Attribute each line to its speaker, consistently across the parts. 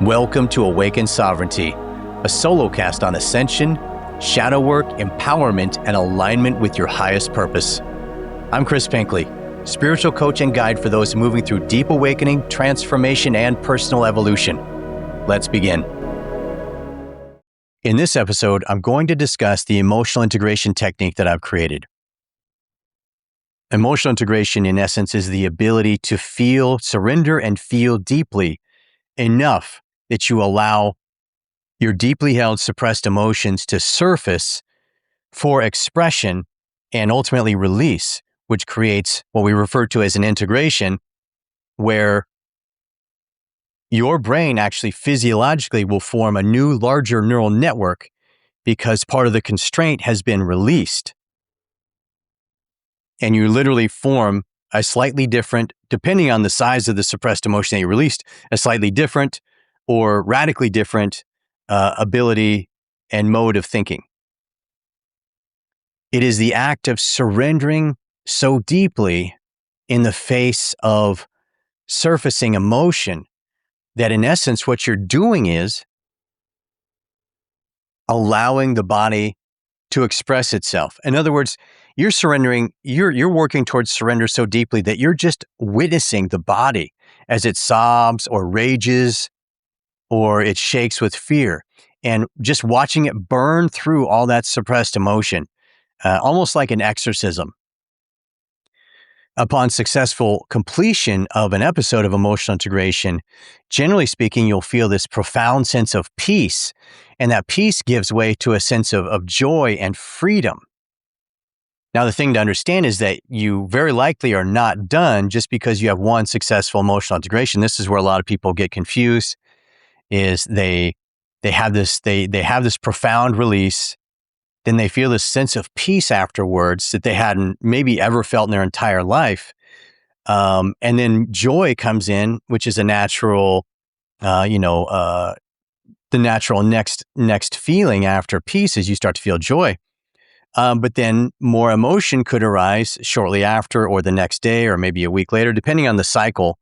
Speaker 1: Welcome to Awaken Sovereignty, a solo cast on ascension, shadow work, empowerment, and alignment with your highest purpose. I'm Chris Pinckley, spiritual coach and guide for those moving through deep awakening, transformation, and personal evolution. Let's begin. In this episode, I'm going to discuss the emotional integration technique that I've created. Emotional integration, in essence, is the ability to feel, surrender, and feel deeply enough that you allow your deeply held suppressed emotions to surface for expression and ultimately release, which creates what we refer to as an integration, where your brain actually physiologically will form a new, larger neural network because part of the constraint has been released. And you literally form a slightly different, depending on the size of the suppressed emotion that you released, a slightly different or radically different ability and mode of thinking. It is the act of surrendering so deeply in the face of surfacing emotion that, in essence, what you're doing is allowing the body to express itself. In other words, you're surrendering, you're working towards surrender so deeply that you're just witnessing the body as it sobs or rages or it shakes with fear, and just watching it burn through all that suppressed emotion, almost like an exorcism. Upon successful completion of an episode of emotional integration, generally speaking, you'll feel this profound sense of peace, and that peace gives way to a sense of joy and freedom. Now, the thing to understand is that you very likely are not done just because you have one successful emotional integration. This is where a lot of people get confused. Is they have this profound release, then they feel this sense of peace afterwards that they hadn't maybe ever felt in their entire life, and then joy comes in, which is a natural, the natural next feeling after peace is you start to feel joy, but then more emotion could arise shortly after, or the next day, or maybe a week later, depending on the cycle.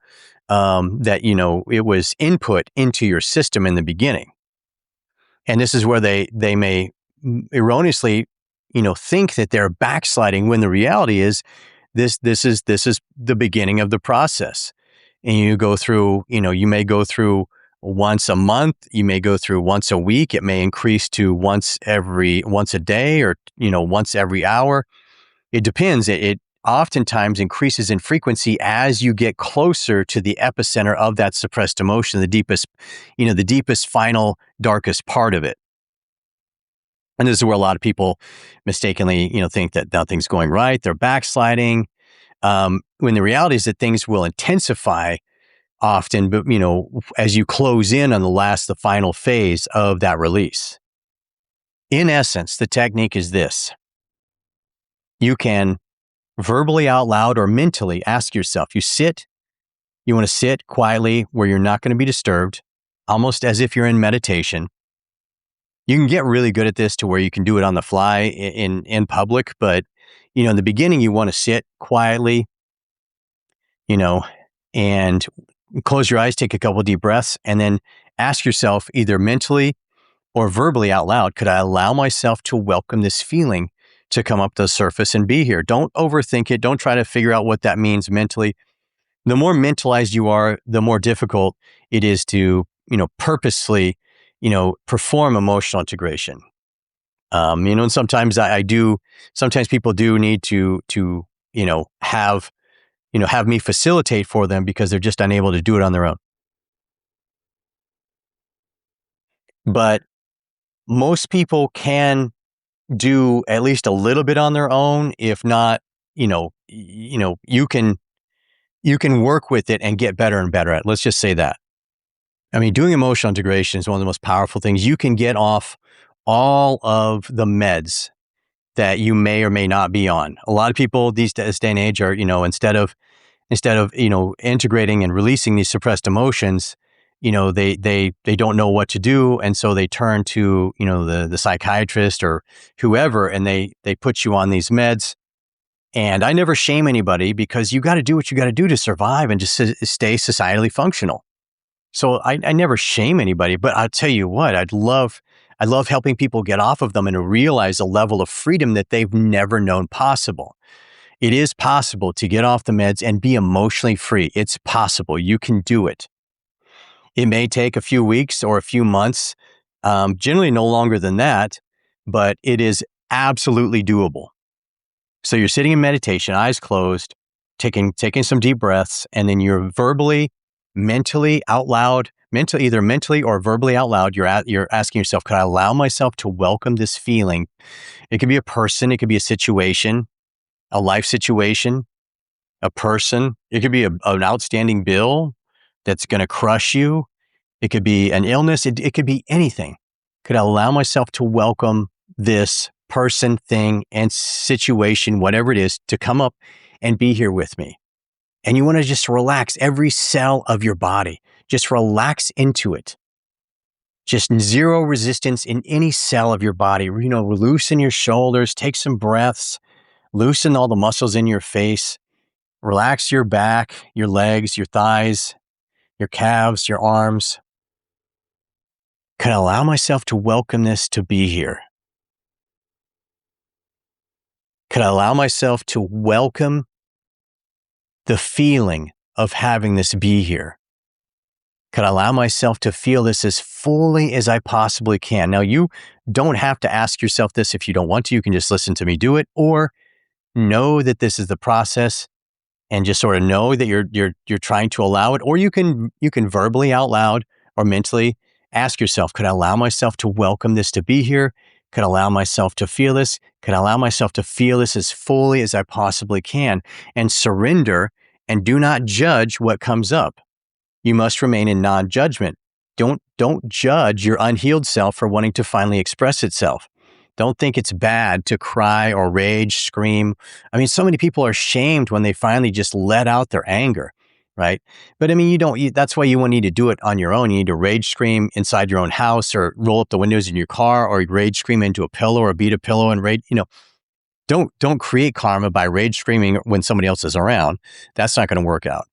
Speaker 1: That, it was input into your system in the beginning. And this is where they may erroneously, think that they're backsliding when the reality is this is the beginning of the process. And you go through, you may go through once a month, you may go through once a week, it may increase to once a day, or, once every hour. It depends. It oftentimes increases in frequency as you get closer to the epicenter of that suppressed emotion, the deepest, final, darkest part of it. And this is where a lot of people mistakenly, think that nothing's going right, they're backsliding, when the reality is that things will intensify often, but, as you close in on the final phase of that release. In essence, the technique is this. You can verbally out loud or mentally ask yourself, you want to sit quietly where you're not going to be disturbed, almost as if you're in meditation. You can get really good at this to where you can do it on the fly in public, but, in the beginning, you want to sit quietly, and close your eyes, take a couple deep breaths, and then ask yourself either mentally or verbally out loud, could I allow myself to welcome this feeling to come up to the surface and be here? Don't overthink it. Don't try to figure out what that means mentally. The more mentalized you are, the more difficult it is to, purposely, perform emotional integration. And sometimes sometimes people do need to, have me facilitate for them because they're just unable to do it on their own. But most people can do at least a little bit on their own. If not, you can work with it and get better and better at it. Let's just say that. I mean, doing emotional integration is one of the most powerful things. You can get off all of the meds that you may or may not be on. A lot of people this day and age are, instead of integrating and releasing these suppressed emotions, they don't know what to do, and so they turn to the psychiatrist or whoever, and they put you on these meds. And I never shame anybody, because you got to do what you got to do to survive and just stay societally functional. So I never shame anybody, but I'll tell you what, I love helping people get off of them and to realize a level of freedom that they've never known possible. It is possible to get off the meds and be emotionally free. It's possible. You can do it. It may take a few weeks or a few months, generally no longer than that, but it is absolutely doable. So you're sitting in meditation, eyes closed, taking some deep breaths, and then you're verbally, mentally out loud, either mentally or verbally out loud, you're asking yourself, could I allow myself to welcome this feeling? It could be a person, it could be a situation, a life situation, a person. It could be an outstanding bill that's going to crush you. It could be an illness. It could be anything. Could I allow myself to welcome this person, thing, and situation, whatever it is, to come up and be here with me? And you want to just relax every cell of your body. Just relax into it. Just zero resistance in any cell of your body. Loosen your shoulders, take some breaths, loosen all the muscles in your face, relax your back, your legs, your thighs, your calves, your arms. Can I allow myself to welcome this to be here? Could I allow myself to welcome the feeling of having this be here? Could I allow myself to feel this as fully as I possibly can? Now, you don't have to ask yourself this if you don't want to. You can just listen to me do it, or know that this is the process and just sort of know that you're trying to allow it. Or you can verbally out loud or mentally ask yourself, could I allow myself to welcome this to be here? Could I allow myself to feel this? Could I allow myself to feel this as fully as I possibly can? And surrender and do not judge what comes up. You must remain in non-judgment. Don't judge your unhealed self for wanting to finally express itself. Don't think it's bad to cry or rage, scream. I mean, so many people are shamed when they finally just let out their anger, right? But I mean, that's why you won't need to do it on your own. You need to rage scream inside your own house, or roll up the windows in your car, or rage scream into a pillow, or beat a pillow and rage. Don't create karma by rage screaming when somebody else is around. That's not going to work out.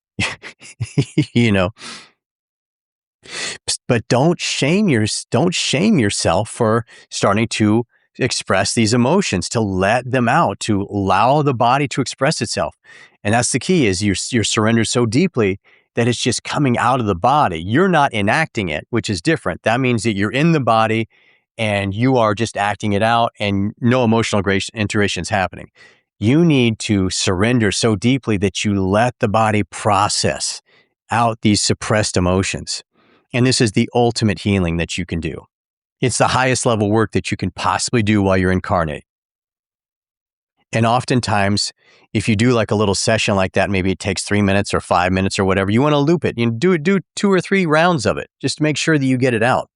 Speaker 1: But don't shame yourself for starting to express these emotions, to let them out, to allow the body to express itself. And that's the key, is you're surrendered so deeply that it's just coming out of the body. You're not enacting it, which is different. That means that you're in the body and you are just acting it out, and no emotional integration is happening. You need to surrender so deeply that you let the body process out these suppressed emotions. And this is the ultimate healing that you can do. It's the highest level work that you can possibly do while you're incarnate. And oftentimes, if you do like a little session like that, maybe it takes 3 minutes or 5 minutes or whatever, you want to loop it. You do 2 or 3 rounds of it, just to make sure that you get it out.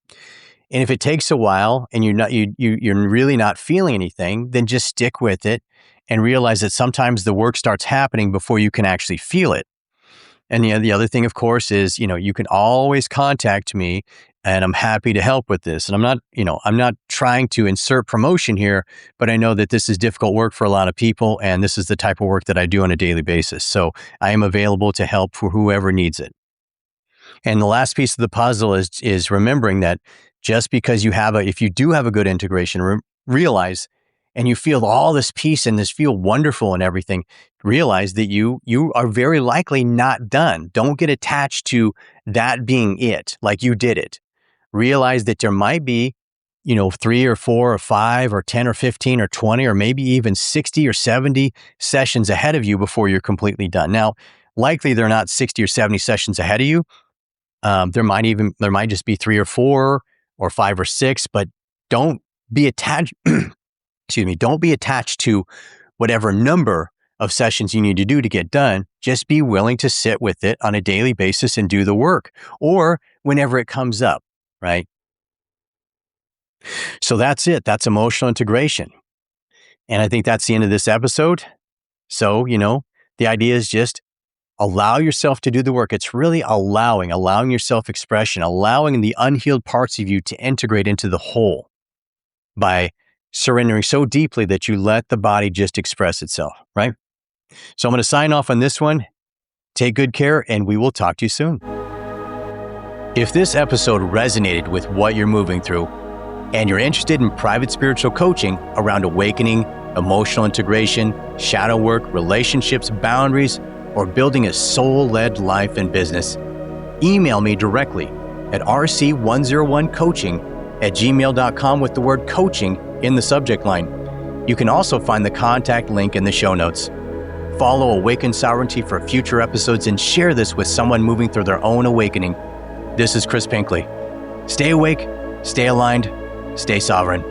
Speaker 1: And if it takes a while and you're really not feeling anything, then just stick with it and realize that sometimes the work starts happening before you can actually feel it. And the other thing, of course, is, you can always contact me, and I'm happy to help with this. And I'm not trying to insert promotion here, but I know that this is difficult work for a lot of people, and this is the type of work that I do on a daily basis. So I am available to help for whoever needs it. And the last piece of the puzzle is remembering that just because if you do have a good integration, realize, and you feel all this peace and this feel wonderful and everything, realize that you are very likely not done. Don't get attached to that being it, like you did it. Realize that there might be, 3 or 4 or 5 or 10 or 15 or 20 or maybe even 60 or 70 sessions ahead of you before you're completely done. Now, likely they're not 60 or 70 sessions ahead of you. There might just be 3 or 4 or 5 or 6, but don't be attached. Excuse me. Don't be attached to whatever number of sessions you need to do to get done. Just be willing to sit with it on a daily basis and do the work, or whenever it comes up, right? So that's it. That's emotional integration. And I think that's the end of this episode. So, the idea is just allow yourself to do the work. It's really allowing yourself expression, allowing the unhealed parts of you to integrate into the whole by surrendering so deeply that you let the body just express itself, right? So I'm going to sign off on this one. Take good care, and we will talk to you soon. If this episode resonated with what you're moving through, and you're interested in private spiritual coaching around awakening, emotional integration, shadow work, relationships, boundaries, or building a soul-led life and business, email me directly at rc101coaching@gmail.com with the word coaching in the subject line. You can also find the contact link in the show notes. Follow Awaken Sovereignty for future episodes and share this with someone moving through their own awakening. This is Chris Pinckley. Stay awake, stay aligned, stay sovereign.